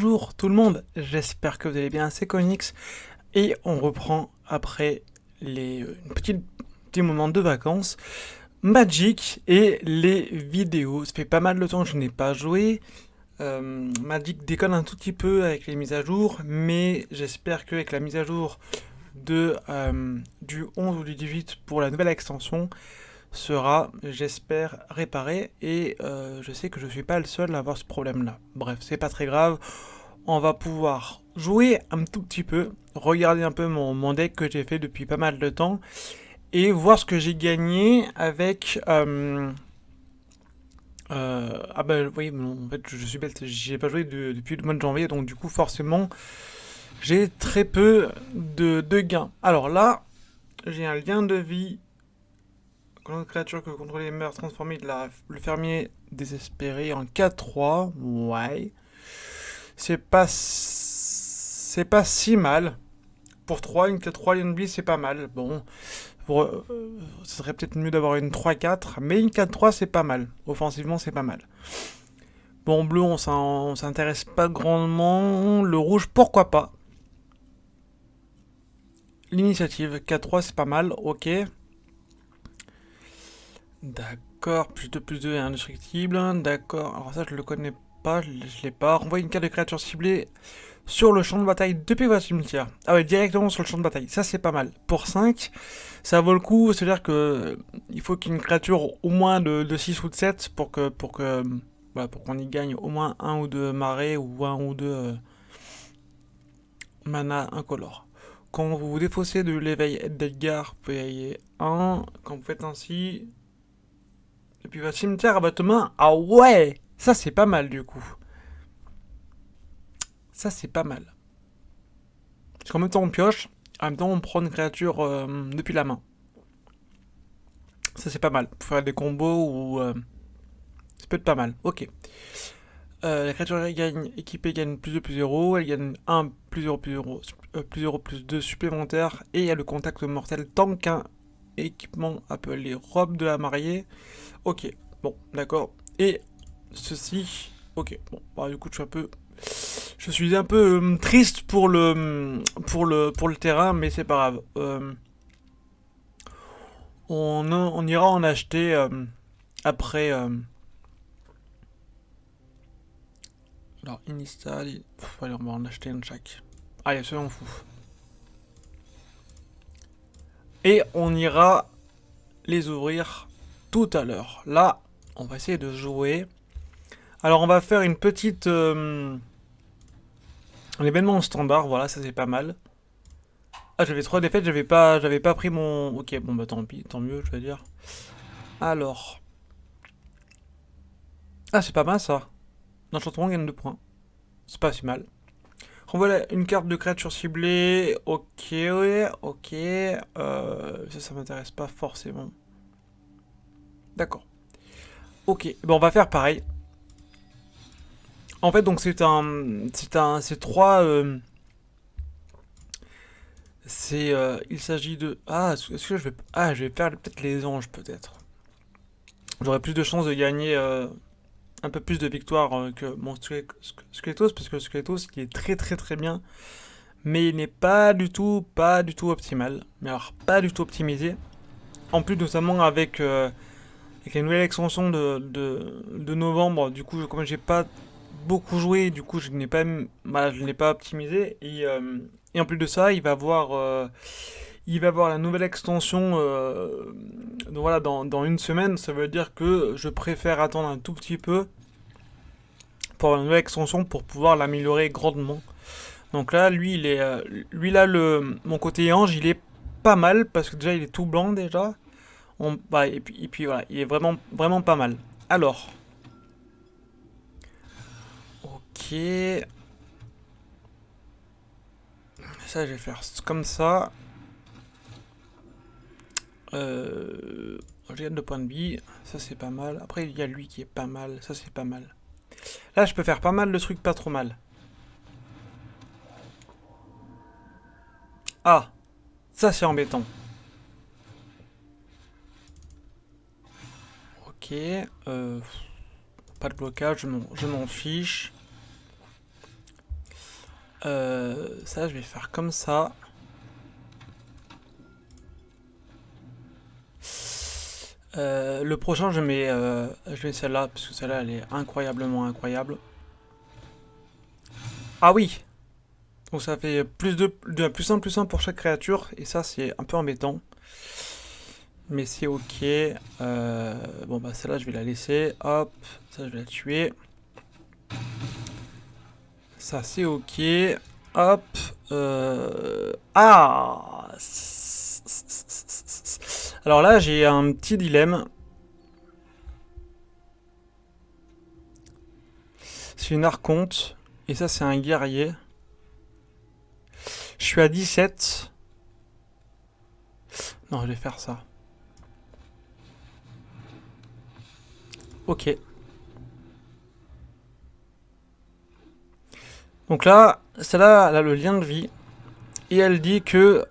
Bonjour tout le monde, j'espère que vous allez bien, c'est Conix et on reprend après une petit moment de vacances Magic et les vidéos. Ça fait pas mal de temps que je n'ai pas joué. Magic déconne un tout petit peu avec les mises à jour, mais j'espère qu'avec la mise à jour du 11 ou du 18 pour la nouvelle extension sera, j'espère, réparé et je sais que je suis pas le seul à avoir ce problème là. Bref, c'est pas très grave, on va pouvoir jouer un tout petit peu, regarder un peu mon deck que j'ai fait depuis pas mal de temps et voir ce que j'ai gagné avec ah bah oui, non, en fait je suis bête, j'ai pas joué depuis le mois de janvier, donc du coup forcément j'ai très peu de gains. Alors là, j'ai un lien de vie. Quand une créature que vous contrôlez meurt, transformée le fermier désespéré en 4-3. Ouais. C'est pas si mal. Pour 3, une 4-3 lien de vie, c'est pas mal. Bon, ce serait peut-être mieux d'avoir une 3-4, mais une 4-3, c'est pas mal. Offensivement, c'est pas mal. Bon, bleu, on s'intéresse pas grandement. Le rouge, pourquoi pas. L'initiative, 4-3, c'est pas mal, ok. D'accord, plus de et indestructible. D'accord, alors ça, je le connais pas, je l'ai pas. Renvoie une carte de créature ciblée sur le champ de bataille depuis votre cimetière. Ah ouais, directement sur le champ de bataille. Ça, c'est pas mal. Pour 5, ça vaut le coup. C'est-à-dire que il faut qu'il y ait une créature au moins de 6 ou de 7 pour qu'on y gagne au moins un ou deux marées ou un ou deux mana incolore. Quand vous vous défaussez de l'éveil d'Edgar, vous payez 1. Quand vous faites ainsi, depuis votre cimetière à votre main, ah ouais, ça c'est pas mal du coup. Ça c'est pas mal. Parce qu'en même temps on pioche, en même temps on prend une créature depuis la main. Ça c'est pas mal. Pour faire des combos ou ça peut être pas mal. Ok. La créature équipée gagne plus 0, elle gagne 1 plus 0 plus 2 supplémentaires et il y a le contact mortel tant qu'un équipement appelé robe de la mariée. Ok, bon, d'accord. Et ceci, ok, bon, bah, du coup je suis un peu triste pour le terrain, mais c'est pas grave. On ira en acheter après. Alors, Inista, allez, on va en acheter un de chaque. Allez, soyons fous. Et on ira les ouvrir tout à l'heure. Là, on va essayer de jouer. Alors, on va faire une petite. Un événement standard, voilà, ça c'est pas mal. Ah, j'avais 3 défaites, j'avais pas pris mon. Ok, bon bah tant pis, tant mieux, je vais dire. Alors. Ah, c'est pas mal ça. L'enchantement gagne 2 points. C'est pas si mal. Renvoie une carte de créature ciblée. Ok, ouais, ok. Ça m'intéresse pas forcément. D'accord. Ok, bon, on va faire pareil. En fait, donc c'est 3. Il s'agit de. Ah, est-ce que je vais. Ah, je vais faire peut-être les anges, peut-être. J'aurai plus de chances de gagner un peu plus de victoires que mon Skeletos, parce que le Skeletos, il est très très très bien, mais il n'est pas du tout optimal. Mais alors, pas du tout optimisé. En plus, notamment avec la nouvelle extension de novembre, du coup, comme j'ai pas beaucoup joué, du coup, je n'ai pas optimisé. Et en plus de ça, il va avoir la nouvelle extension donc voilà, dans une semaine. Ça veut dire que je préfère attendre un tout petit peu pour la nouvelle extension pour pouvoir l'améliorer grandement. Donc là, lui là, mon côté ange, il est pas mal parce que déjà il est tout blanc déjà. Et puis voilà, il est vraiment, vraiment pas mal. Alors, ok. Ça, je vais faire comme ça. Je gagne 2 points de vie. Ça, c'est pas mal. Après, il y a lui qui est pas mal. Ça, c'est pas mal. Là, je peux faire pas mal de trucs pas trop mal. Ah, ça, c'est embêtant. Ok. Pas de blocage, je m'en fiche. Ça, je vais faire comme ça. Le prochain, je mets celle-là, parce que celle-là, elle est incroyablement incroyable. Ah oui! Donc ça fait plus 1 pour chaque créature, et ça, c'est un peu embêtant. Mais c'est ok. Bon, bah celle-là, je vais la laisser. Hop, ça, je vais la tuer. Ça, c'est ok. Hop. Ah! Alors là, j'ai un petit dilemme. C'est une archonte. Et ça, c'est un guerrier. Je suis à 17. Non, je vais faire ça. Ok. Donc là, celle-là, elle a le lien de vie. Et elle dit que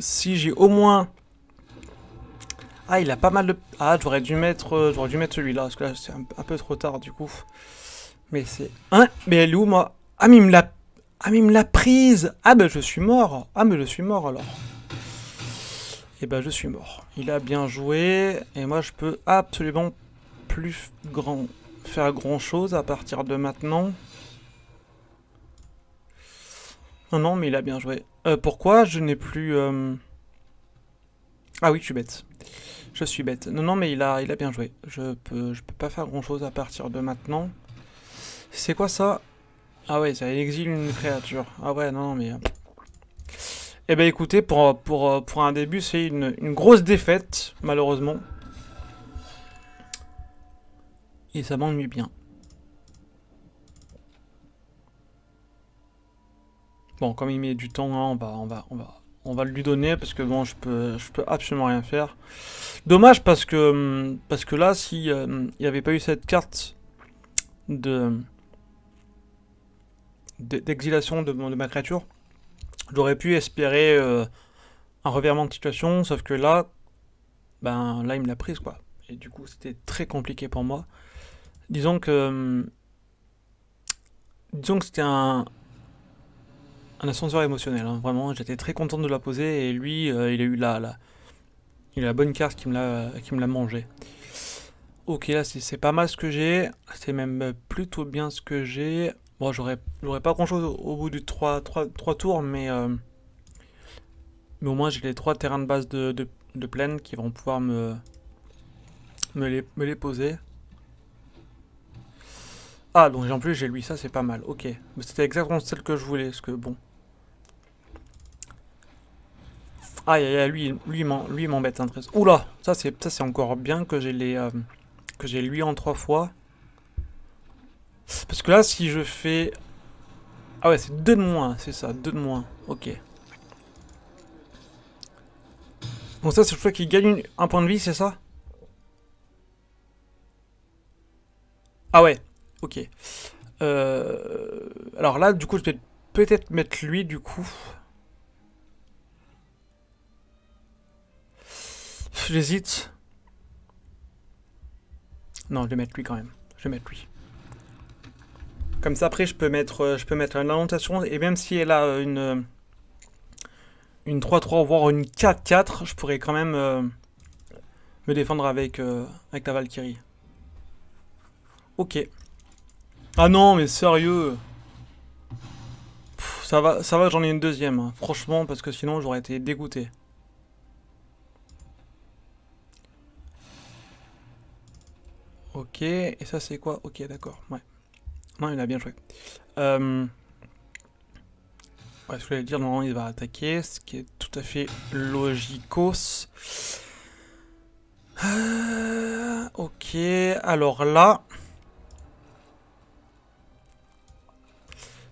si j'ai au moins... Ah, il a pas mal de... Ah, j'aurais dû mettre celui-là, parce que là, c'est un peu trop tard, du coup. Mais c'est... Hein? Mais elle est où, moi? Ah, mais il me l'a... Ah, mais il me l'a prise! Ah, ben, je suis mort! Ah, mais je suis mort, alors. Et ben, je suis mort. Il a bien joué, et moi, je peux absolument plus faire grand-chose à partir de maintenant. Non, non, mais il a bien joué. Pourquoi je n'ai plus... Ah oui, je suis bête. Je suis bête. Non, non, mais il a bien joué. Je peux pas faire grand-chose à partir de maintenant. C'est quoi ça? Ah ouais, ça exile une créature. Ah ouais, non, non, mais... Eh ben écoutez, pour un début, c'est une grosse défaite, malheureusement. Et ça m'ennuie bien. Bon, comme il met du temps, hein, on va le lui donner parce que bon, je peux absolument rien faire. Dommage parce que là, si il n'y avait pas eu cette carte de d'exilation de ma créature, j'aurais pu espérer un revirement de situation, sauf que là, ben là, il me l'a prise quoi. Et du coup, c'était très compliqué pour moi. Disons que c'était un ascenseur émotionnel. Hein. Vraiment, j'étais très content de la poser et lui, il a eu il a la bonne carte qui me l'a mangé. Ok, là c'est pas mal ce que j'ai. C'est même plutôt bien ce que j'ai. Bon, j'aurais pas grand chose au bout du 3 tours, mais au moins j'ai les 3 terrains de base de plaine qui vont pouvoir me les poser. Ah, donc en plus j'ai lui, ça c'est pas mal. Ok, mais c'était exactement celle que je voulais, parce que bon. Ah, lui il m'embête un très. Oula, ça c'est encore bien que j'ai que j'ai lui en 3 fois. Parce que là, si je fais... Ah ouais, c'est 2 de moins, c'est ça, 2 de moins. Ok. Bon, ça, c'est le choix qui gagne un point de vie, c'est ça? Ah ouais, ok. Alors là, du coup, je vais peut-être mettre lui, du coup. J'hésite. Non, je vais mettre lui quand même. Je vais mettre lui. Comme ça, après, je peux mettre une indentation, et même si elle a une 3-3, voire une 4-4, je pourrais quand même me défendre avec la Valkyrie. Ok. Ah non, mais sérieux. Ça va, j'en ai une deuxième. Hein. Franchement, parce que sinon, j'aurais été dégoûté. Ok, et ça, c'est quoi? Ok, d'accord, ouais. Non, il a bien joué. Ouais, ce que je voulais dire, normalement, il va attaquer, ce qui est tout à fait logicos. Ok, alors là...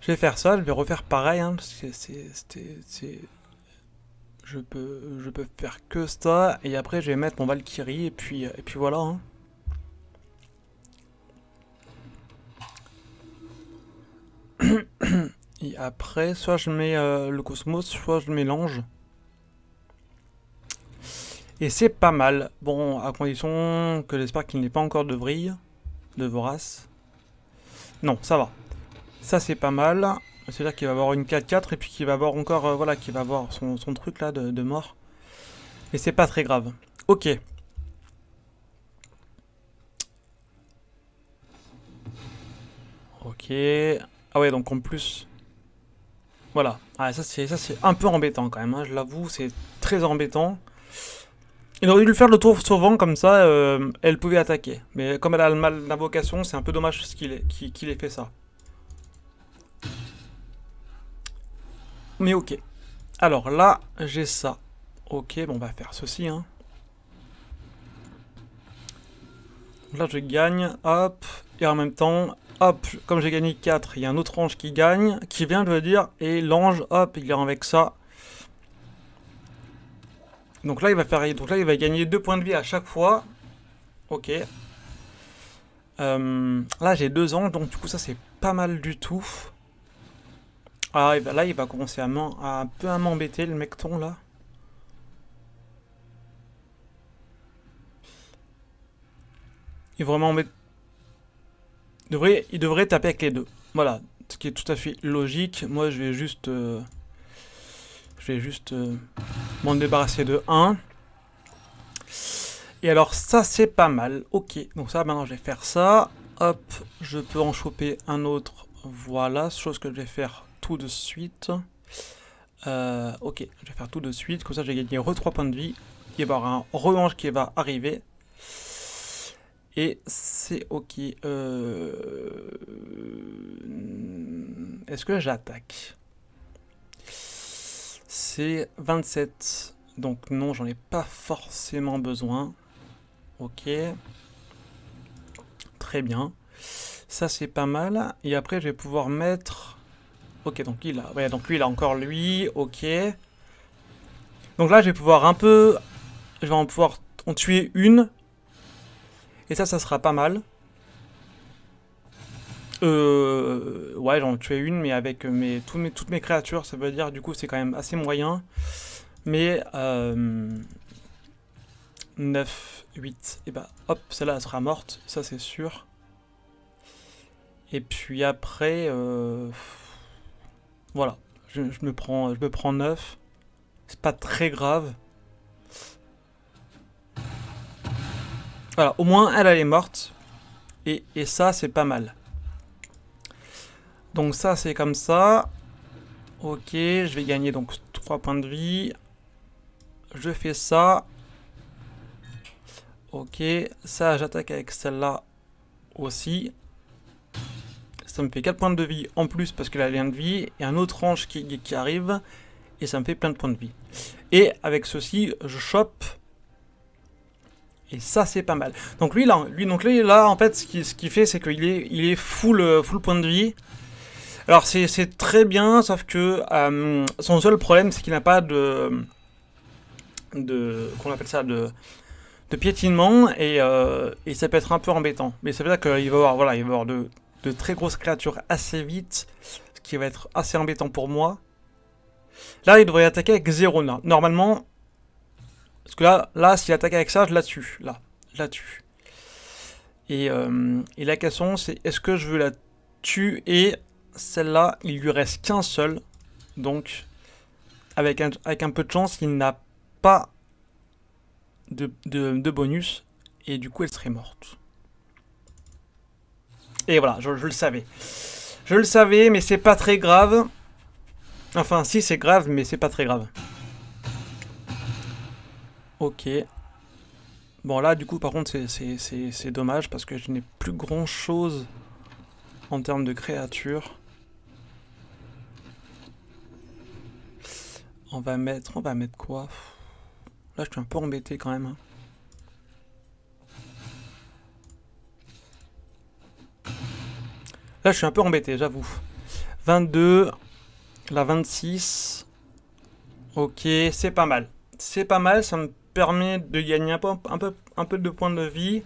Je vais faire ça, je vais refaire pareil, hein, parce que je peux faire que ça, et après je vais mettre mon Valkyrie, et puis voilà. Hein. Et après, soit je mets le Cosmos, soit je mélange. Et c'est pas mal. Bon, à condition que j'espère qu'il n'ait pas encore de vorace. Non, ça va. Ça c'est pas mal. C'est-à-dire qu'il va avoir une 4-4 et puis qu'il va avoir encore, voilà, qu'il va avoir son truc là de mort. Et c'est pas très grave. Ok. Ok. Ah ouais, donc en plus... Voilà. Ah, ça c'est un peu embêtant quand même, hein, je l'avoue, c'est très embêtant. Il aurait dû le faire le tour souvent, comme ça, elle pouvait attaquer. Mais comme elle a le mal d'invocation, c'est un peu dommage qu'il ait fait ça. Mais ok. Alors là, j'ai ça. Ok, bon, on va faire ceci, hein. Là, je gagne, hop. Et en même temps, hop, comme j'ai gagné 4, il y a un autre ange qui gagne, qui vient, je veux dire. Et l'ange, hop, il est avec ça. Donc là, il va faire, donc là, il va gagner 2 points de vie à chaque fois. Ok. Là, j'ai 2 anges, donc du coup, ça, c'est pas mal du tout. Ah, et ben là, il va commencer à un peu à m'embêter, le mecton, là. Il vraiment embête... il devrait taper avec les deux. Voilà, ce qui est tout à fait logique. Moi, je vais juste m'en débarrasser de 1. Et alors, ça, c'est pas mal. Ok, donc ça, maintenant, je vais faire ça. Hop, je peux en choper un autre. Voilà, chose que je vais faire tout de suite. Ok, je vais faire tout de suite. Comme ça, j'ai gagné 3 points de vie. Il va y avoir un revanche qui va arriver. Et c'est ok. Est-ce que j'attaque? C'est 27. Donc non, j'en ai pas forcément besoin. Ok. Très bien. Ça, c'est pas mal. Et après, je vais pouvoir mettre... Ok, donc il a... Ouais, donc lui, il a encore lui. Ok. Donc là, je vais pouvoir un peu... Je vais en pouvoir en tuer une. Et ça sera pas mal. Ouais, j'en tuais une, mais avec toutes mes créatures, ça veut dire, du coup, c'est quand même assez moyen. Mais 9, 8, et bah hop, celle-là elle sera morte, ça c'est sûr. Et puis après, voilà, je me prends 9. C'est pas très grave. Voilà, au moins elle est morte. Et ça c'est pas mal. Donc ça c'est comme ça. Ok, je vais gagner donc 3 points de vie. Je fais ça. Ok, ça j'attaque avec celle-là aussi. Ça me fait 4 points de vie en plus parce qu'elle a lien de vie. Et un autre ange qui arrive. Et ça me fait plein de points de vie. Et avec ceci, je chope. Et ça, c'est pas mal. Donc lui, là, en fait, ce qu'il fait, c'est qu'il est full point de vie. Alors, c'est très bien, sauf que son seul problème, c'est qu'il n'a pas qu'on appelle ça, de piétinement. Et ça peut être un peu embêtant. Mais ça veut dire qu'il va avoir, il va avoir de très grosses créatures assez vite. Ce qui va être assez embêtant pour moi. Là, il devrait attaquer avec 0. Normalement, parce que là s'il attaque avec ça, je la tue. Là, je la tue. Et la question, c'est est-ce que je veux la tuer? Et celle-là, il lui reste qu'un seul. Donc, avec un peu de chance, il n'a pas de bonus. Et du coup, elle serait morte. Et voilà, je le savais. Je le savais, mais c'est pas très grave. Enfin, si, c'est grave, mais c'est pas très grave. Ok. Bon, là, du coup, par contre, c'est dommage parce que je n'ai plus grand chose en termes de créatures. On va mettre quoi? Là, je suis un peu embêté quand même. Là, je suis un peu embêté, j'avoue. 22, la 26. Ok, c'est pas mal. C'est pas mal, ça me permet de gagner un peu de points de vie.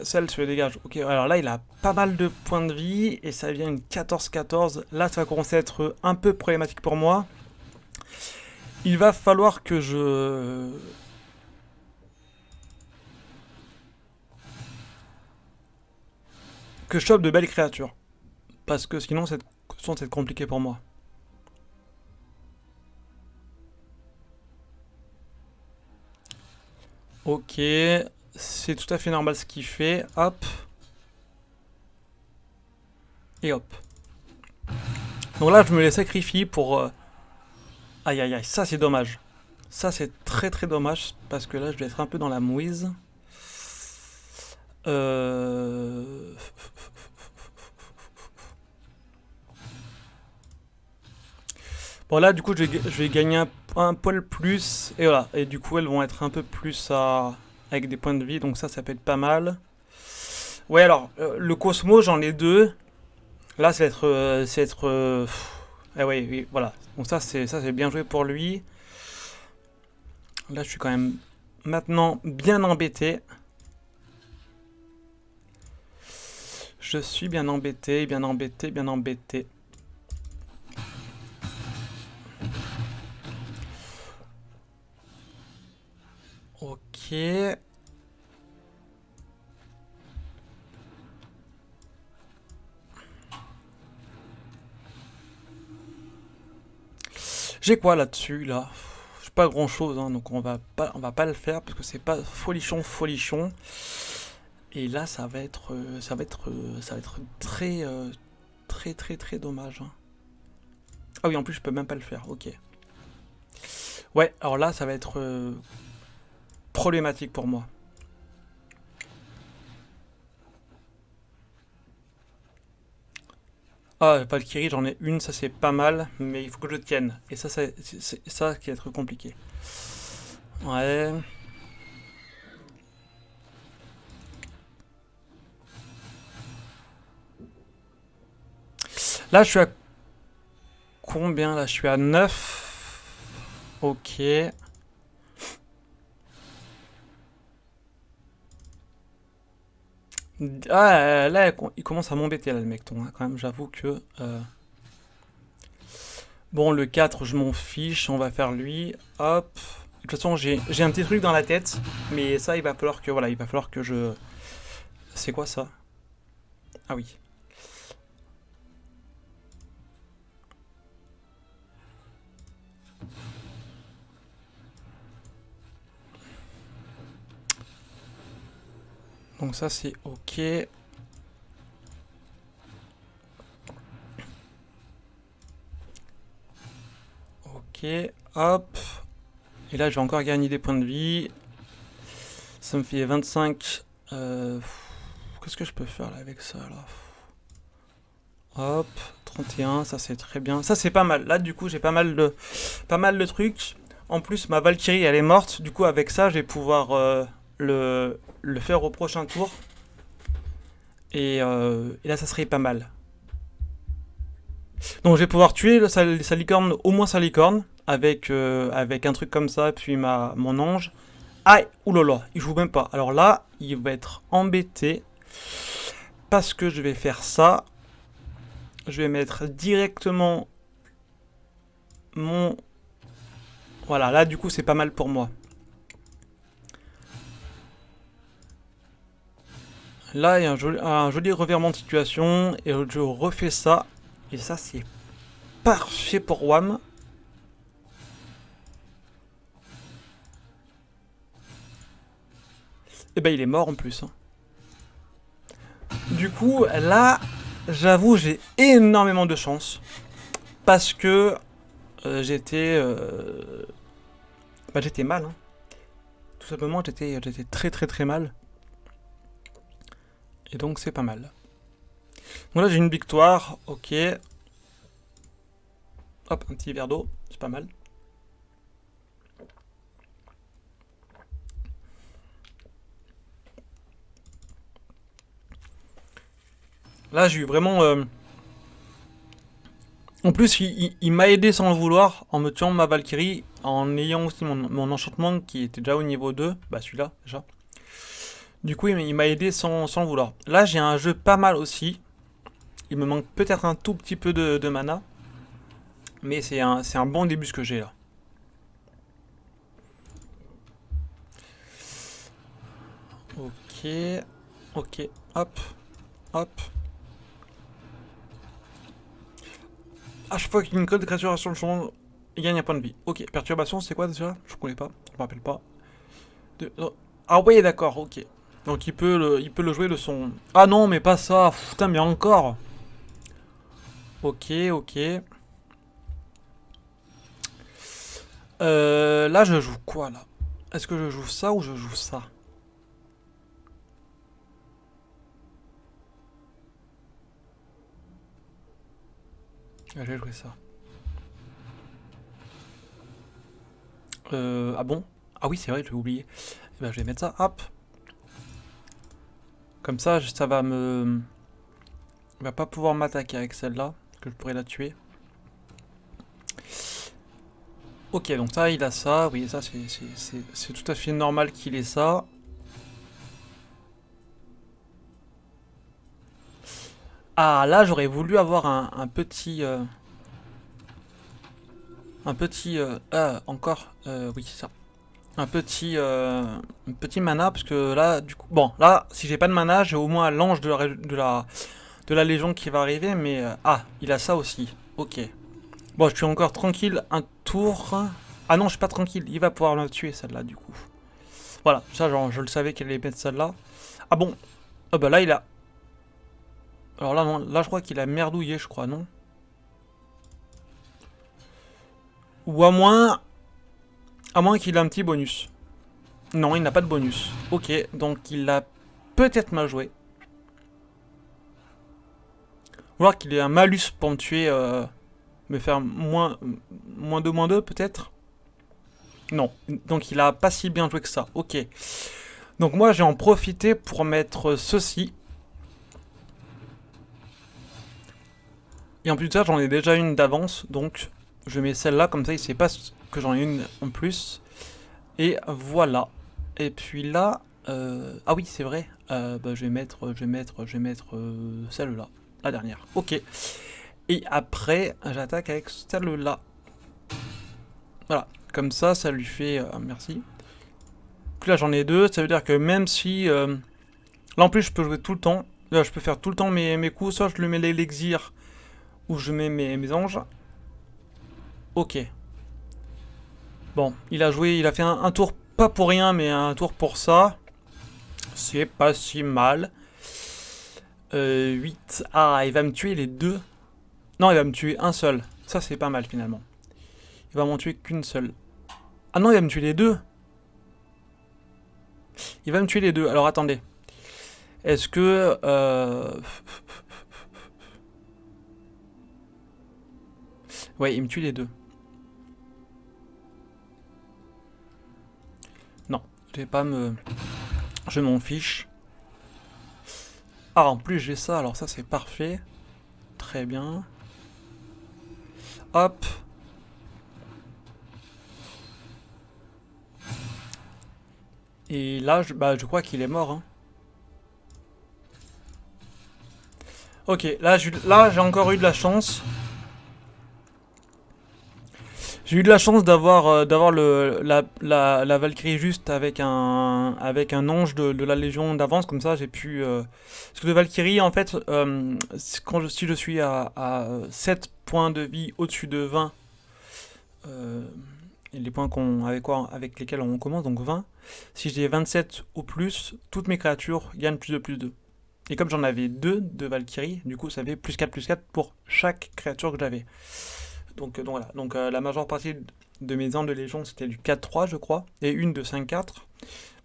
Celle se dégage. Ok, alors là, il a pas mal de points de vie et ça vient une 14-14. Là, ça va commencer à être un peu problématique pour moi. Il va falloir que je... que je chope de belles créatures. Parce que sinon, ça va être compliqué pour moi. Ok, c'est tout à fait normal ce qu'il fait. Hop. Et hop. Donc là, je me les sacrifie pour... Aïe aïe aïe, ça c'est dommage. Ça c'est très très dommage parce que là je vais être un peu dans la mouise. Bon là du coup je vais gagner un poil plus et voilà. Et du coup elles vont être un peu plus avec des points de vie donc ça peut être pas mal. Ouais alors le Cosmo j'en ai deux. Là ça va être... ah ouais, oui voilà. Donc ça c'est bien joué pour lui. Là je suis quand même maintenant bien embêté. Je suis bien embêté, bien embêté, bien embêté. Ok. J'ai quoi là-dessus là? J'ai pas grand-chose, hein, donc on va pas le faire parce que c'est pas folichon, folichon. Et là, ça va être très, très, très, très dommage, hein. Ah oui, en plus, je peux même pas le faire. Ok. Ouais, alors là, ça va être problématique pour moi. Ah, Valkyrie, j'en ai une, ça c'est pas mal, mais il faut que je tienne. Et ça, c'est ça qui va être compliqué. Ouais. Là, je suis à combien là? Je suis à 9. Ok. Ah, là, il commence à m'embêter, là, le mecton, hein, quand même, j'avoue que... Bon, le 4 je m'en fiche, on va faire lui. Hop. De toute façon, j'ai un petit truc dans la tête, mais ça, il va falloir que... Voilà, il va falloir que je... C'est quoi, ça? Ah oui. Donc ça, c'est ok. Ok, hop. Et là, je vais encore gagner des points de vie. Ça me fait 25. Qu'est-ce que je peux faire là avec ça là? Hop, 31, ça c'est très bien. Ça c'est pas mal. Là du coup j'ai pas mal de trucs. En plus ma Valkyrie elle est morte. Du coup avec ça je vais pouvoir le faire au prochain tour. Et là ça serait pas mal. Donc je vais pouvoir tuer sa licorne, au moins sa licorne, avec un truc comme ça, puis mon ange. Aïe, oulala, il joue même pas. Alors là, il va être embêté. Parce que je vais faire ça. Je vais mettre directement mon... Voilà, là du coup c'est pas mal pour moi. Là il y a un joli revirement de situation. Et je refais ça. Et ça c'est parfait pour WAM. Et ben il est mort en plus, hein. Du coup là, j'avoue j'ai énormément de chance. Parce que j'étais mal, hein. Tout simplement j'étais très très très mal. Et donc c'est pas mal. Donc là j'ai une victoire, ok. Hop, un petit verre d'eau, c'est pas mal. Là j'ai eu vraiment... En plus il m'a aidé sans le vouloir en me tuant ma Valkyrie, en ayant aussi mon enchantement qui était déjà au niveau 2. Bah celui-là déjà. Du coup il m'a aidé sans le vouloir. Là j'ai un jeu pas mal aussi. Il me manque peut-être un tout petit peu de mana. Mais c'est un bon début ce que j'ai là. Ok. Ok. Hop. Hop. À chaque fois qu'une code créature sur le champ, il gagne un point de vie. Ok, perturbation, c'est quoi déjà? Je connais pas, je me rappelle pas. Ah ouais, d'accord, ok. Donc il peut le jouer de son... Ah non, mais pas ça, putain, mais encore. Ok, ok. Là, je joue quoi, là? Est-ce que je joue ça ou je joue ça? Ah, j'ai joué ça. Ah bon? Ah oui, c'est vrai, j'ai oublié. Eh ben, je vais mettre ça, hop. Comme ça va me... Il va pas pouvoir m'attaquer avec celle-là, que je pourrais la tuer. Ok, donc ça, il a ça. Oui, ça, c'est tout à fait normal qu'il ait ça. Ah, là, j'aurais voulu avoir un petit... encore... oui, c'est ça. Un petit mana, parce que là, du coup... Bon, là, si j'ai pas de mana, j'ai au moins l'ange de la Légion qui va arriver, mais... ah, il a ça aussi. Ok. Bon, je suis encore tranquille un tour. Ah non, je suis pas tranquille. Il va pouvoir me tuer, celle-là, du coup. Voilà, ça, genre, je le savais qu'elle allait mettre celle-là. Ah bon. Ah bah là, il a... Alors là, non. Là, je crois qu'il a merdouillé, je crois, non? Ou à moins... À moins qu'il ait un petit bonus. Non, il n'a pas de bonus. Ok, donc il a peut-être mal joué. Ou alors qu'il ait un malus pour me tuer... me faire moins 2, moins 2, peut-être? Non. Donc il a pas si bien joué que ça. Ok. Donc moi, j'ai en profité pour mettre ceci. Et en plus de ça, j'en ai déjà une d'avance. Donc je mets celle-là, comme ça il sait pas que j'en ai une en plus. Et voilà. Et puis là... ah oui, c'est vrai. Bah, je vais mettre celle-là. La dernière. Ok. Et après, j'attaque avec celle-là. Voilà. Comme ça lui fait... merci. Donc là, j'en ai deux. Ça veut dire que même si... là, en plus, je peux jouer tout le temps. Là, je peux faire tout le temps mes coups. Soit je lui mets l'élixir, ou je mets mes anges. Ok. Bon, il a fait un tour pas pour rien, mais un tour pour ça. C'est pas si mal. 8. Ah, il va me tuer les deux. Non, il va me tuer un seul. Ça, c'est pas mal finalement. Il va m'en tuer qu'une seule. Ah non, il va me tuer les deux. Il va me tuer les deux. Alors attendez. Est-ce que... ouais, il me tue les deux. Non, je vais pas me... Je m'en fiche. Ah, en plus j'ai ça, alors ça c'est parfait. Très bien. Hop. Et là, je crois qu'il est mort. Hein. Ok, là j'ai encore eu de la chance. J'ai eu de la chance d'avoir la Valkyrie juste avec un ange de la Légion d'avance, comme ça j'ai pu... Parce que de Valkyrie, en fait, si je suis à 7 points de vie au-dessus de 20, et les points avec lesquels on commence, donc 20, si j'ai 27 ou plus, toutes mes créatures gagnent plus de plus 2. Et comme j'en avais 2 de Valkyrie, du coup ça fait plus 4 pour chaque créature que j'avais. Donc voilà, donc la majeure partie de mes armes de Légion c'était du 4-3 je crois, et une de 5-4.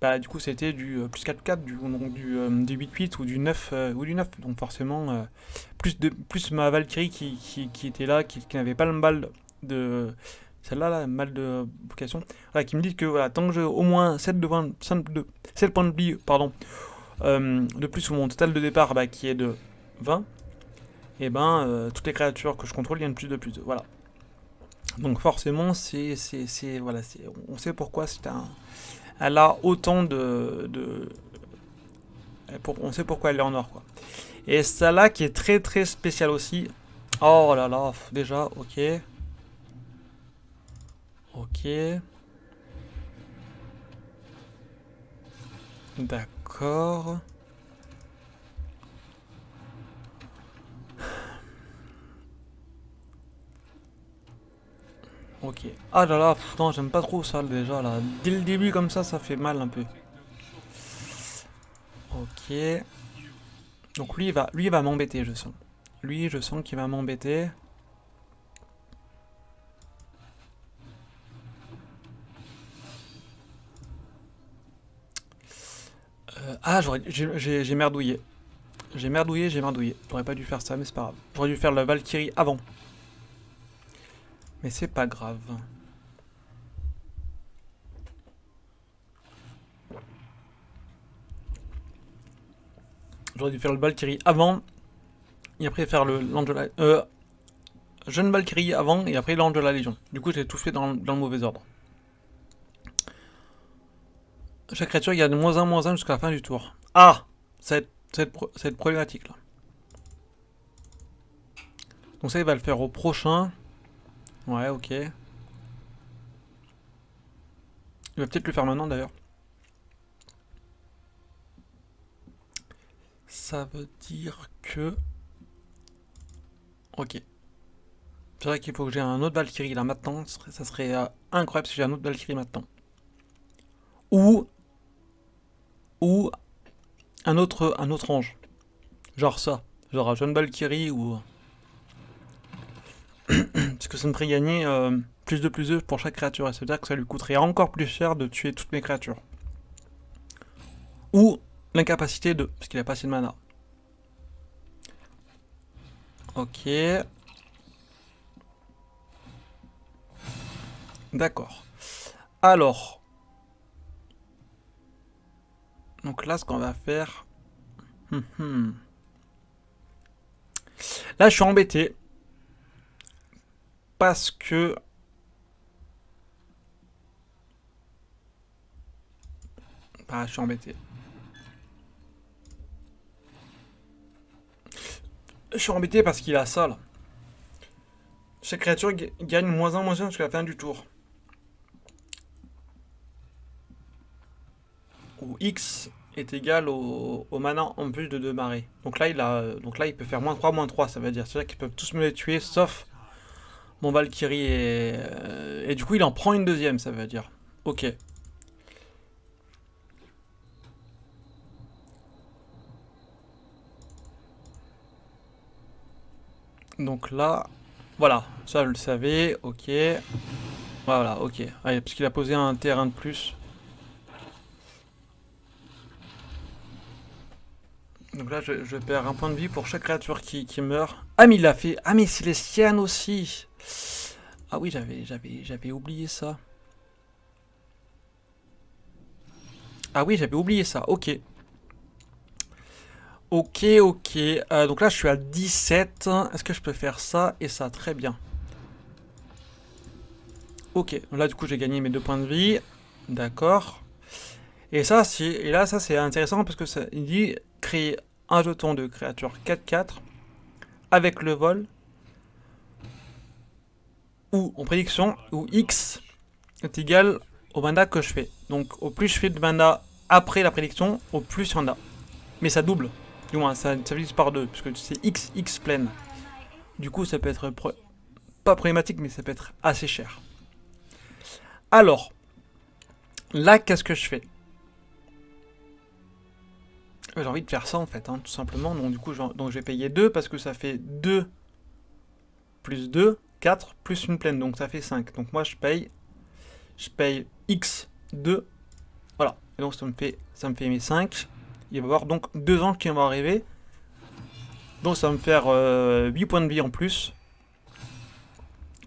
Bah du coup c'était du plus 4-4, donc du 8-8 ou du 9, donc forcément plus ma Valkyrie qui était là, qui n'avait pas le mal de... Celle-là, là, mal de vocation, voilà, qui me dit que voilà, tant que j'ai au moins 7 points de vie, pardon, de plus sur mon total de départ bah, qui est de 20, et ben toutes les créatures que je contrôle gagnent plus de plus 2, voilà. Donc forcément, voilà, on sait pourquoi elle a autant on sait pourquoi elle est en or, quoi. Et celle-là qui est très très spéciale aussi. Oh là là, déjà, ok. Ok. D'accord. Ok. Ah là là, putain, j'aime pas trop ça déjà là. Dès le début comme ça fait mal un peu. Ok. Donc lui il va m'embêter, je sens. Lui, je sens qu'il va m'embêter. Ah, j'ai merdouillé. J'ai merdouillé. J'aurais pas dû faire ça, mais c'est pas grave. J'aurais dû faire la Valkyrie avant. Mais c'est pas grave. J'aurais dû faire le Valkyrie avant. Et après faire l'Angela. Jeune Valkyrie avant et après l'Ange de la Légion. Du coup, j'ai tout fait dans le mauvais ordre. Chaque créature, il y a de moins 1 jusqu'à la fin du tour. Ah, ça va être problématique là. Donc ça, il va le faire au prochain. Ouais, ok. Il va peut-être le faire maintenant d'ailleurs. Ça veut dire que... Ok. C'est vrai qu'il faut que j'ai un autre Valkyrie là maintenant. Ça serait incroyable si j'ai un autre Valkyrie maintenant. Ou... Ou un autre ange. Genre ça. Genre un jeune Valkyrie ou... Parce que ça me ferait gagner plus de plus 2 pour chaque créature. Et ça veut dire que ça lui coûterait encore plus cher de tuer toutes mes créatures. Ou l'incapacité de... Parce qu'il a pas assez de mana. Ok. D'accord. Alors. Donc là, ce qu'on va faire... Là, je suis embêté. Parce que... Ah, je suis embêté. Je suis embêté parce qu'il a ça, là. Chaque créature gagne -1 jusqu'à la fin du tour. Où X est égal au mana en plus de 2 marées. Donc là, il peut faire -3, ça veut dire. C'est-à-dire qu'ils peuvent tous me les tuer, sauf mon Valkyrie. Et du coup, il en prend une deuxième, ça veut dire. Ok. Donc là, voilà, ça je le savais, ok. Voilà, ok. Allez, parce qu'il a posé un terrain de plus. Donc là, je perds un point de vie pour chaque créature qui meurt. Ah, mais il l'a fait. Ah, mais c'est les siennes aussi. Ah oui, j'avais oublié ça. Ah oui, j'avais oublié ça, ok. Ok, ok. Donc là, je suis à 17. Est-ce que je peux faire ça et ça? Très bien. Ok, là, du coup, j'ai gagné mes 2 points de vie. D'accord. Et là, ça, c'est intéressant parce que ça, il dit créer un jeton de créature 4/4 avec le vol ou en prédiction où X est égal au mana que je fais. Donc, au plus je fais de mana après la prédiction, au plus il y en a. Mais ça double. Du moins, ça divise par 2 puisque c'est X pleine. Du coup, ça peut être pas problématique, mais ça peut être assez cher. Alors, là, qu'est-ce que je fais? J'ai envie de faire ça en fait, hein, tout simplement. Donc du coup, donc, je vais payer 2 parce que ça fait 2 plus 2, 4 plus une pleine, donc ça fait 5. Donc moi je paye X2, voilà. Et donc ça me fait mes 5. Il va y avoir donc 2 ans qui vont arriver. Donc ça va me faire 8 points de vie en plus.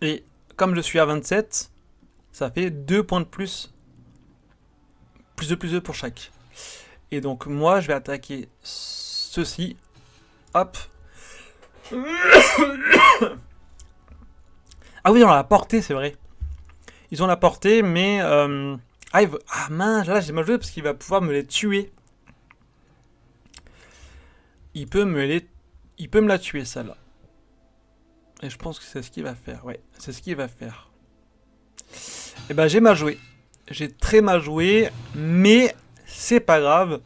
Et comme je suis à 27, ça fait 2 points de plus. Plus 2 pour chaque. Et donc moi je vais attaquer ceci. Hop. Ah oui, non, la portée, c'est vrai. Ils ont la portée, mais... ah mince, là j'ai mal joué parce qu'il va pouvoir me les tuer. Il peut me la tuer, celle-là. Et je pense que c'est ce qu'il va faire, ouais. C'est ce qu'il va faire. Et ben j'ai mal joué. J'ai très mal joué, mais c'est pas grave.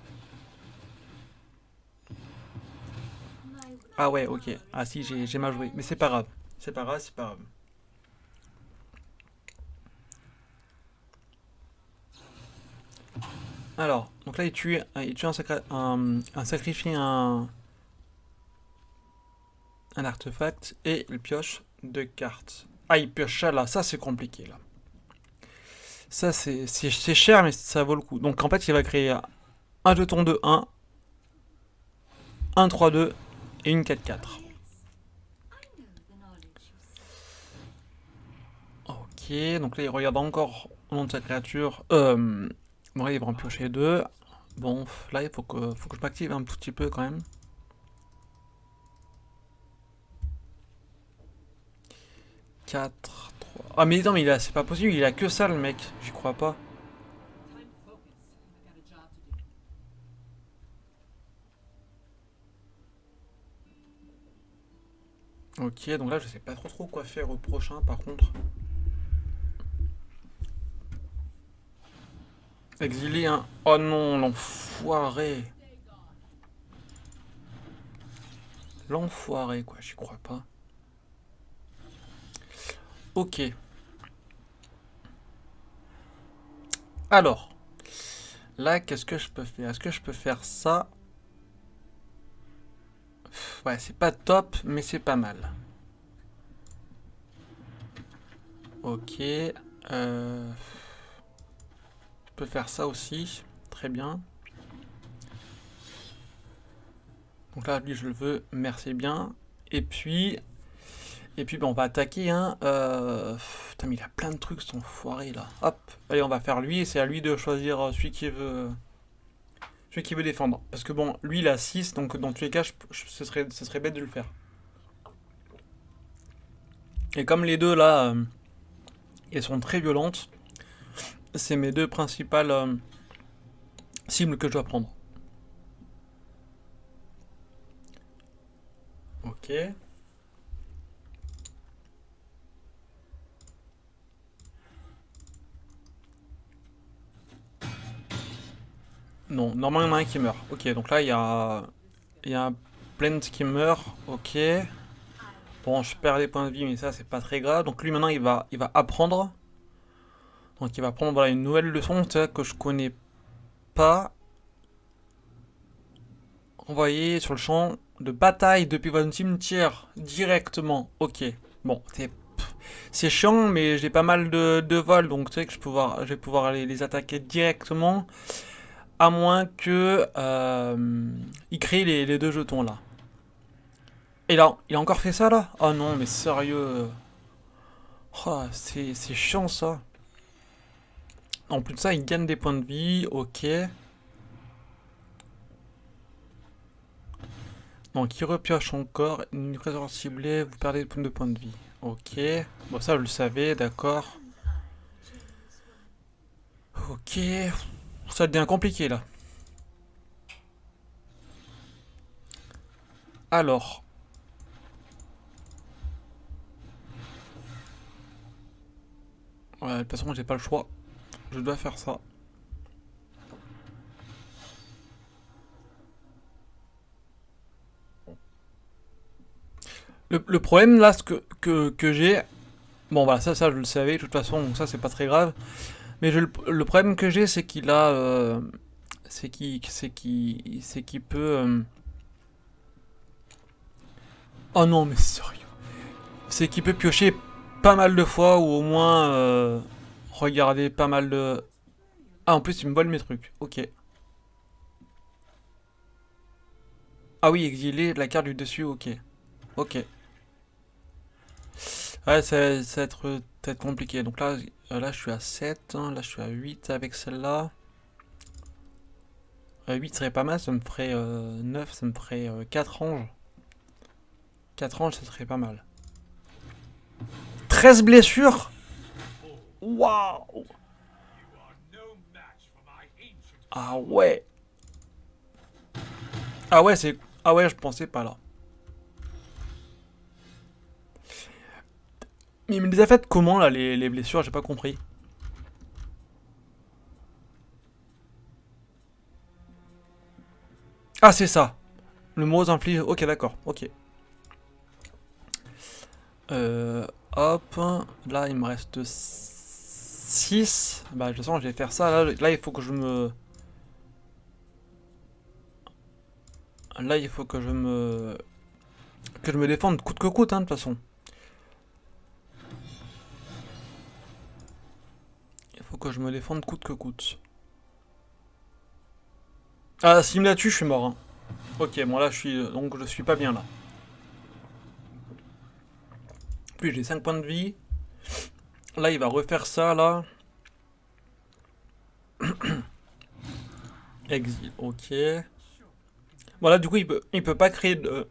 Ah ouais, ok. Ah si, j'ai mal joué. Mais c'est pas grave. C'est pas grave, c'est pas grave. Alors, donc là, il tue un sacrifie un artefact et il pioche 2 cartes. Ah, il pioche ça là, ça c'est compliqué là. Ça c'est cher, mais ça vaut le coup. Donc en fait, il va créer un jeton de 1, un 3-2 et une 4-4. Ok, donc là il regarde encore au nom de sa créature. Bon, là il va en piocher 2. Bon, là il faut que je m'active un petit peu quand même. 4, 3. Ah mais non, mais c'est pas possible, il a que ça le mec, j'y crois pas. Ok, donc là je sais pas trop quoi faire au prochain par contre. Exilé, hein. Oh non, l'enfoiré. L'enfoiré quoi, j'y crois pas. Ok. Alors, là qu'est-ce que je peux faire? Est-ce que je peux faire ça? Ouais, c'est pas top, mais c'est pas mal. Ok. Je peux faire ça aussi. Très bien. Donc là, lui, je le veux. Merci bien. Et puis... on va attaquer, hein. Putain, mais il a plein de trucs, son foiré, là. Hop. Allez, on va faire lui, et c'est à lui de choisir celui qui veut défendre. Parce que bon, lui, il a 6, donc dans tous les cas, ce serait bête de le faire. Et comme les deux, là, elles sont très violentes, c'est mes deux principales cibles que je dois prendre. Ok. Non, normalement il y en a un qui meurt. Ok, donc là il y a un Blend qui meurt. Ok. Bon, je perds des points de vie, mais ça c'est pas très grave. Donc lui maintenant il va apprendre. Donc il va prendre voilà, une nouvelle leçon que je connais pas. Envoyé sur le champ de bataille depuis votre cimetière directement. Ok. Bon, c'est chiant, mais j'ai pas mal de vol, donc tu sais que je vais pouvoir aller les attaquer directement. À moins que il crée les deux jetons là. Et là, il a encore fait ça là? Oh non, mais sérieux. Oh, c'est chiant ça. En plus de ça, il gagne des points de vie. Ok. Donc, il repioche encore. Une créature ciblée, vous perdez des points de vie. Ok. Bon, ça, je le savais, d'accord. Ok. Ça devient compliqué là. Alors. Ouais, de toute façon, j'ai pas le choix. Je dois faire ça. Le problème là, ce que j'ai. Bon, voilà, ça, je le savais, de toute façon, donc ça, c'est pas très grave. Mais le problème que j'ai, c'est qu'il a. C'est qu'il peut. Oh non, mais sérieux. C'est qu'il peut piocher pas mal de fois, ou au moins. Regarder pas mal de. Ah, en plus, il me vole mes trucs. Ok. Ah oui, exiler la carte du dessus, ok. Ok. Ouais, ça va être compliqué. Donc là, je suis à 7, hein, là, je suis à 8 avec celle-là. 8 serait pas mal, ça me ferait 9, ça me ferait 4 anges. 4 anges, ça serait pas mal. 13 blessures. Waouh. Ah ouais. Ah ouais, c'est... Ah ouais, je pensais pas là. Mais il me les a faites comment là, les blessures? J'ai pas compris. Ah, c'est ça. Le mot inflige... Ok, d'accord, ok. Hop. Là, il me reste 6. Bah, de toute façon, je vais faire ça. Là, il faut que je me... Là, il faut que je me défende coûte que coûte, hein, de toute façon. Il faut que je me défende coûte que coûte. Ah, s'il me la tue, je suis mort. Hein. Ok, bon là, donc je suis pas bien là. Puis j'ai 5 points de vie. Là, il va refaire ça, là. Exil, ok. Voilà, du coup, il peut pas créer de...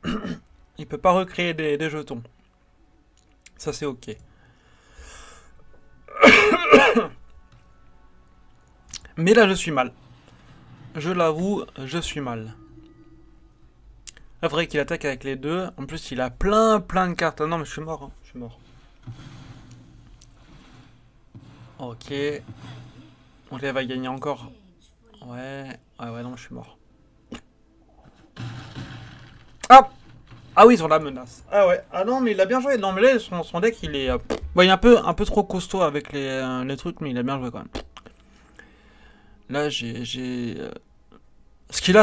il peut pas recréer des jetons. Ça, c'est ok. Mais là, je suis mal. Je l'avoue, je suis mal. Il faudrait qu'il attaque avec les deux. En plus, il a plein de cartes. Ah non, mais je suis mort. Hein. Je suis mort. Ok. Donc là, il va gagner encore. Ouais. Ouais, non, je suis mort. Ah! Ah oui, sur la menace. Ah ouais. Ah non, mais il a bien joué. Non, mais là, son deck, il est... Bon, il est un peu trop costaud avec les trucs, mais il a bien joué quand même. Là, ce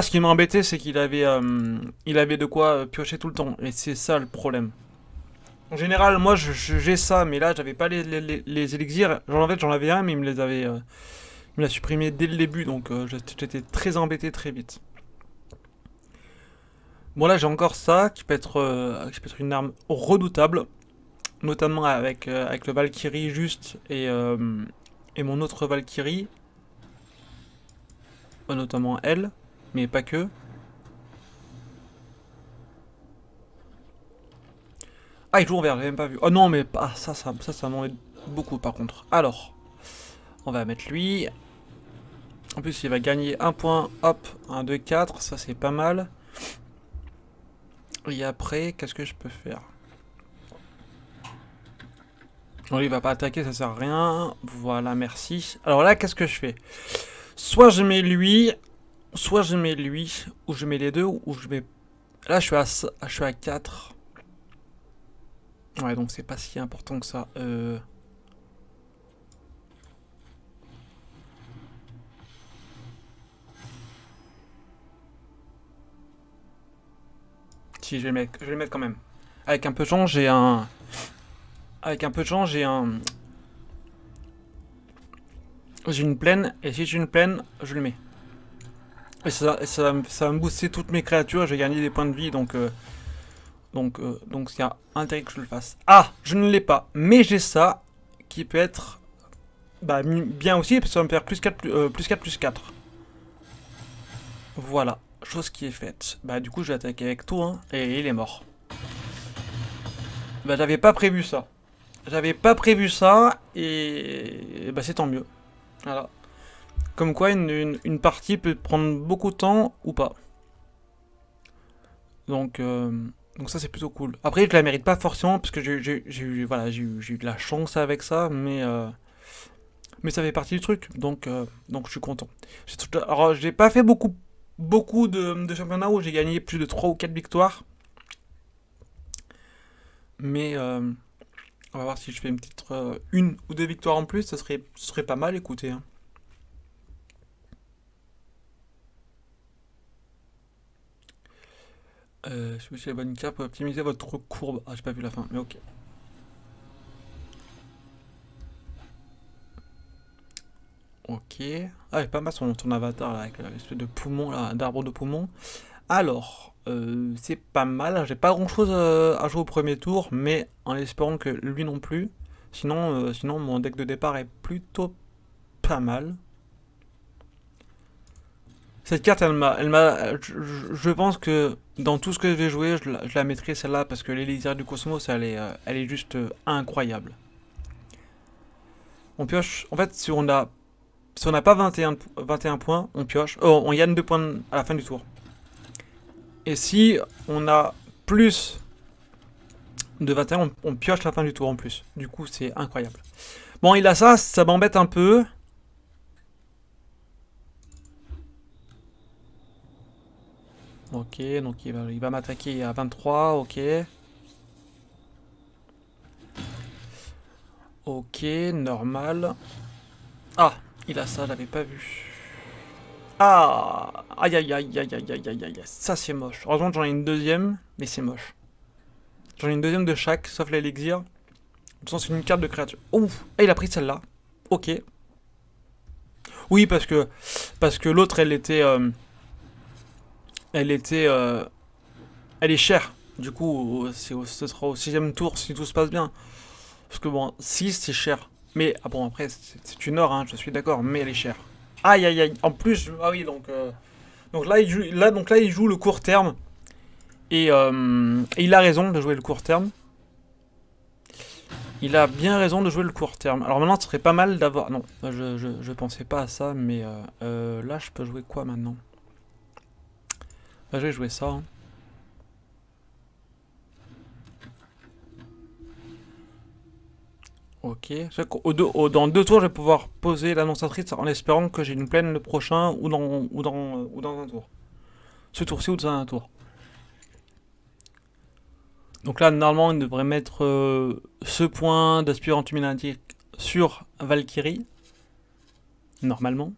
qui m'a embêté, c'est il avait de quoi piocher tout le temps. Et c'est ça le problème. En général, moi, j'ai ça, mais là, j'avais pas les élixirs. En fait, j'en avais un, mais il me l'a supprimé dès le début, donc j'étais très embêté très vite. Bon, là, j'ai encore ça, qui peut être une arme redoutable, notamment avec le Valkyrie juste et mon autre Valkyrie, notamment elle, mais pas que. Ah, il joue en vert, j'avais même pas vu. Oh non, mais ça m'embête beaucoup par contre. Alors, on va mettre lui. En plus, il va gagner un point. Hop, 1, 2, 4. Ça, c'est pas mal. Et après, qu'est-ce que je peux faire? Bon, lui, il va pas attaquer, ça sert à rien. Voilà, merci. Alors là, qu'est-ce que je fais? Soit je mets lui, ou je mets les deux, ou je mets... Là, je suis à 4. Ouais, donc c'est pas si important que ça. Si, je vais le mettre quand même. Avec un peu de chance, j'ai un... Avec un peu de chance, j'ai une plaine, et si j'ai une plaine, je le mets. Et ça va me booster toutes mes créatures, j'ai gagné des points de vie, donc il y a intérêt que je le fasse. Ah, je ne l'ai pas, mais j'ai ça, qui peut être bah, bien aussi, parce que ça va me faire plus 4, plus 4, plus 4. Voilà, chose qui est faite. Bah du coup, je vais attaquer avec tout, hein, et il est mort. Bah j'avais pas prévu ça. J'avais pas prévu ça, et bah c'est tant mieux. Voilà. Comme quoi, une partie peut prendre beaucoup de temps ou pas. Donc, donc ça, c'est plutôt cool. Après, je la mérite pas forcément, parce que j'ai eu de la chance avec ça, mais ça fait partie du truc. Donc je suis content. Alors, j'ai pas fait beaucoup de championnats où j'ai gagné plus de 3 ou 4 victoires. Mais on va voir si je fais une petite une ou deux victoires en plus, ce serait pas mal, écoutez. Hein. Si vous avez la bonne carte pour optimiser votre courbe. Ah, j'ai pas vu la fin, mais ok. Ok. Ah, pas mal son avatar là, avec l'espèce de poumon là, d'arbre de poumon. Alors, c'est pas mal. J'ai pas grand chose à jouer au premier tour, mais en espérant que lui non plus. Sinon mon deck de départ est plutôt pas mal. Cette carte, je pense que dans tout ce que je vais jouer, je la mettrai celle-là parce que l'élixir du cosmos, elle est juste incroyable. On pioche. En fait, si on n'a pas 21 points, on pioche. Oh, on gagne 2 points à la fin du tour. Et si on a plus de 21, on pioche la fin du tour en plus. Du coup, c'est incroyable. Bon, il a ça, ça m'embête un peu. Ok, donc il va m'attaquer à 23, ok. Ok, normal. Ah, il a ça, je l'avais pas vu. Ah, aïe aïe aïe aïe aïe aïe aïe aïe. Ça c'est moche. Heureusement j'en ai une deuxième, mais c'est moche. J'en ai une deuxième de chaque, sauf l'élixir. De toute façon c'est une carte de créature. Ouf, et il a pris celle-là. Ok. Oui parce que l'autre elle était elle est chère. Du coup ce sera au sixième tour si tout se passe bien. Parce que bon 6 c'est cher. Mais ah bon après c'est une or hein, je suis d'accord, mais elle est chère. Aïe aïe aïe. En plus ah oui donc là il joue le court terme. Et il a raison de jouer le court terme. Il a bien raison de jouer le court terme. Alors maintenant, ce serait pas mal d'avoir... Non, je pensais pas à ça, mais là, je peux jouer quoi maintenant? Là, je vais jouer ça. Hein. Ok. Dans 2 tours, je vais pouvoir poser l'annonçatrice en espérant que j'ai une plaine le prochain ou dans un tour. Ce tour-ci ou dans un tour. Donc là, normalement, il devrait mettre ce point d'aspirant luminatique sur Valkyrie. Normalement.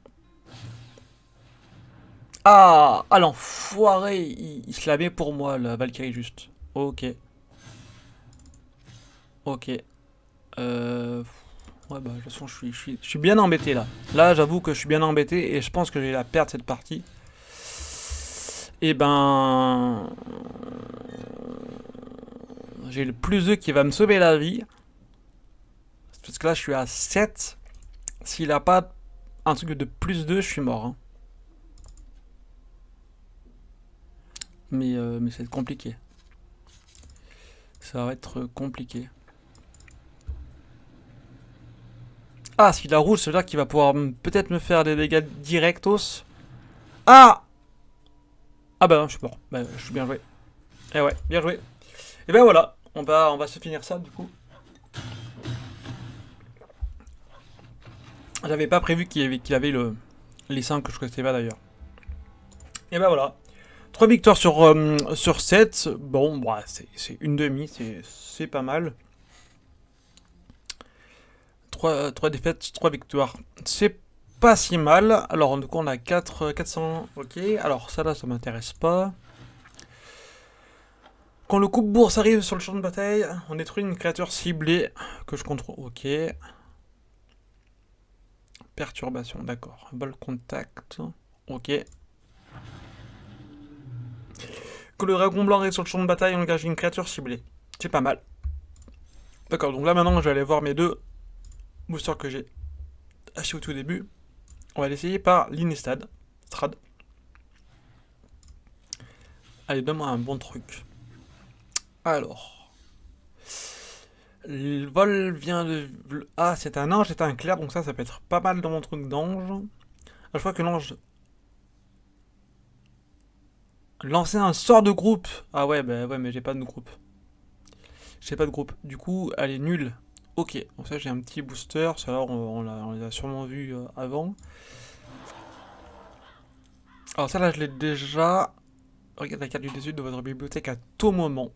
Ah, l'enfoiré, il se la met pour moi, la Valkyrie, juste. Ok, ok. Ouais, bah, de toute façon, je suis bien embêté, là. Là, j'avoue que je suis bien embêté, et je pense que je vais la perdre, cette partie. Et ben... J'ai le plus 2 qui va me sauver la vie. Parce que là, je suis à 7. S'il a pas un truc de plus 2, je suis mort. Hein. Mais ça va être compliqué. Ça va être compliqué. Ah, s'il a rouge, c'est là qu'il va pouvoir peut-être me faire des dégâts directos. Ah Ah bah non, je suis mort. Bah, je suis bien joué. Eh ouais, bien joué. Et ben voilà, on va se finir ça du coup. J'avais pas prévu qu'il avait les 5 que je connaissais pas d'ailleurs. Et ben voilà. 3 victoires sur 7. Bon, bah, c'est une demi, c'est pas mal. 3 défaites, 3 victoires. C'est pas si mal. Alors, du coup, on a 400. Ok, alors ça là, ça m'intéresse pas. Quand le coupe-bourse arrive sur le champ de bataille, on détruit une créature ciblée que je contrôle. Ok. Perturbation, d'accord. Ball contact. Ok. Que le dragon blanc arrive sur le champ de bataille, on engage une créature ciblée. C'est pas mal. D'accord, donc là maintenant, je vais aller voir mes 2 boosters que j'ai achetés au tout début. On va l'essayer par l'Inestad. Strad. Allez, donne-moi un bon truc. Alors. Le vol vient de... Ah, c'est un ange, c'est un clair, donc ça peut être pas mal dans mon truc d'ange. Je crois que l'ange... Lancer un sort de groupe. Ah ouais, bah ouais, mais j'ai pas de groupe. J'ai pas de groupe. Du coup, elle est nulle. Ok, donc ça j'ai un petit booster. Ça on les a sûrement vus avant. Alors ça là, je l'ai déjà... Regarde la carte du dessus de votre bibliothèque à tout moment.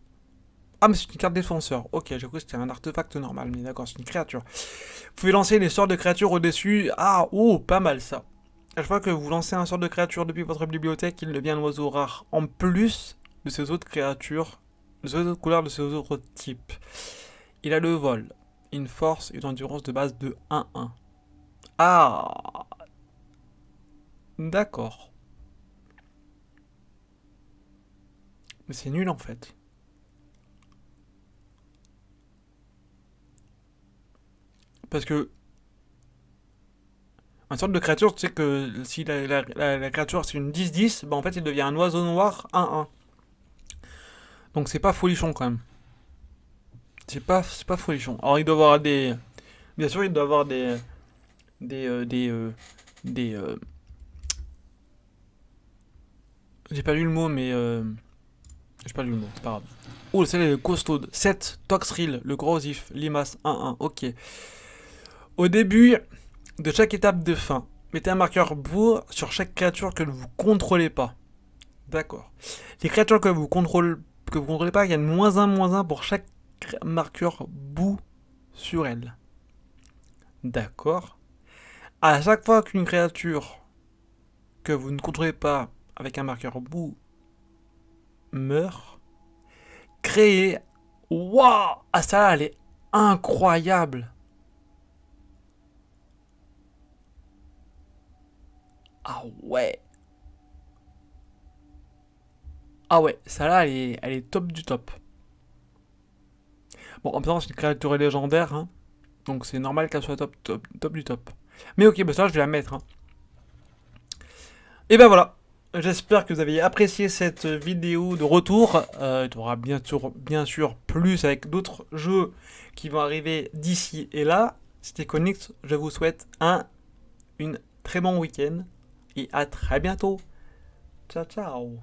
Ah, mais c'est une carte défenseur. Ok, j'ai cru que c'était un artefact normal, mais d'accord, c'est une créature. Vous pouvez lancer les sorts de créatures au-dessus. Ah, oh, pas mal ça. À chaque fois que vous lancez un sort de créature depuis votre bibliothèque, il devient un oiseau rare. En plus de ces autres créatures, de ces autres couleurs, de ces autres types. Il a le vol, une force et une endurance de base de 1-1. Ah, d'accord. Mais c'est nul en fait. Parce que un sorte de créature, tu sais que si la créature c'est une 10-10, bah en fait il devient un oiseau noir 1-1. Donc c'est pas folichon quand même. C'est pas folichon. Alors il doit avoir des... Bien sûr il doit avoir Des... des j'ai pas lu le mot mais... J'ai pas lu le mot, c'est pas grave. Oh c'est le costaud. 7, Toxril, le gros if, Limas 1-1, ok. Au début de chaque étape de fin, mettez un marqueur bourg sur chaque créature que vous contrôlez pas. D'accord. Les créatures que vous contrôlez pas gagnent -1/-1 pour chaque marqueur bout sur elle. D'accord. À chaque fois qu'une créature que vous ne contrôlez pas avec un marqueur bout meurt. Créer. Waouh! Ah, ça là, elle est incroyable! Ah ouais! Ah ouais, ça là, elle est top du top. Bon, en même temps, c'est une créature légendaire, hein, donc c'est normal qu'elle soit top du top. Mais ok, bah ça, je vais la mettre. Hein. Et ben voilà. J'espère que vous avez apprécié cette vidéo de retour. Il y aura bien sûr plus avec d'autres jeux qui vont arriver d'ici et là. C'était Conix. Je vous souhaite une très bon week-end et à très bientôt. Ciao ciao.